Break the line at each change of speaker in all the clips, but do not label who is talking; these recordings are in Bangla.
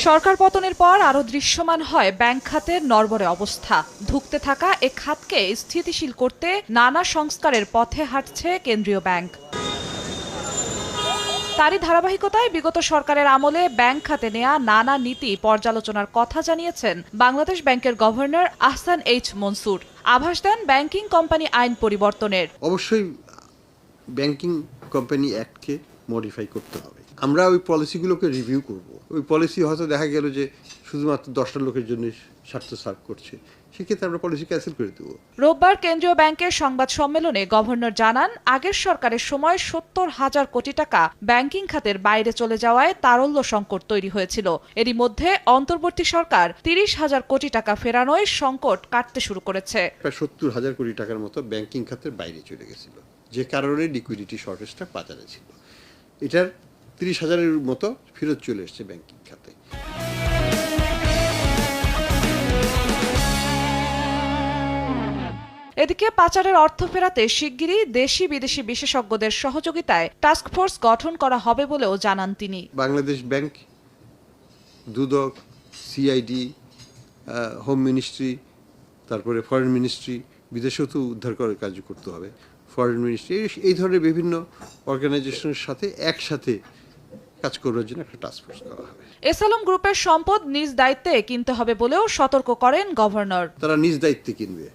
সরকার পতনের পর আরও দৃশ্যমান হয় ব্যাংক খাতের নড়বড়ে অবস্থা। ধুঁকতে থাকা এ খাতকে স্থিতিশীল করতে নানা সংস্কারের পথে হাঁটছে কেন্দ্রীয় ব্যাংক। তারই ধারাবাহিকতায় বিগত সরকারের আমলে ব্যাংক খাতে নেয়া নানা নীতি পর্যালোচনার কথা জানিয়েছেন বাংলাদেশ ব্যাংকের গভর্নর আহসান এইচ মনসুর। আভাস দেন ব্যাংকিং কোম্পানি আইন পরিবর্তনের।
অবশ্যই ব্যাংকিং কোম্পানি অ্যাক্টকে মডিফাই করতে হবে। আমরা ওই পলিসিগুলোকে রিভিউ করব। ওই পলিসি হয়তো দেখা গেল যে শুধুমাত্র 10টা লোকের জন্য স্বার্থ সার্ভ করছে, সেক্ষেত্রে আমরা পলিসি ক্যান্সেল করে দেবো।
রোববার কেন্দ্রীয় ব্যাংকের সংবাদ সম্মেলনে গভর্নর জানান, আগের সরকারের সময় 70,000 কোটি টাকা ব্যাংকিং খাতের বাইরে চলে যাওয়ায় তারল্য সংকট তৈরি হয়েছিল। এরই মধ্যে অন্তর্বর্তী সরকার 30,000 কোটি টাকা ফেরানোয় সংকট কাটতে শুরু করেছে।
প্রায় 70,000 কোটি টাকার মতো ব্যাংকিং খাতের বাইরে চলে গেছিল, যে কারণে লিকুইডিটি শর্টেজটা বাজারে ছিল। এটার 30,000-এর মতো ফেরত চলে এসছে ব্যাংকিং খাতে।
এদিকে পাচারের অর্থ ফেরাতে শিগগিরই দেশি বিদেশি বিশেষজ্ঞদের সহযোগিতায় টাস্কফোর্স গঠন করা হবে বলেও জানান তিনি।
বাংলাদেশ ব্যাংক, দুদক, সিআইডি, হোম মিনিস্ট্রি, তারপরে ফরেন মিনিস্ট্রি, বিদেশেও তো উদ্ধার করার কাজ করতে হবে। ফরেন মিনিস্ট্রি, এই ধরনের বিভিন্ন অর্গানাইজেশনের সাথে একসাথে কাজ করার জন্য একটা টাস্কফোর্স করা হবে।
এসালম গ্রুপের সম্পদ নিজ দায়িত্বে কিনতে হবে বলেও সতর্ক করেন গভর্নর।
তারা নিজ দায়িত্বে কিনবে,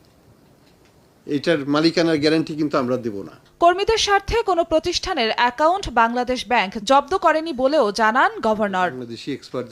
এটার মালিকানার গ্যারান্টি কিন্তু আমরা দেব না।
কর্মীদের স্বার্থে কোনো প্রতিষ্ঠানের অ্যাকাউন্ট বাংলাদেশ ব্যাংক জব্দ করেনি বলেও জানান গভর্নর।
বাংলাদেশি এক্সপার্ট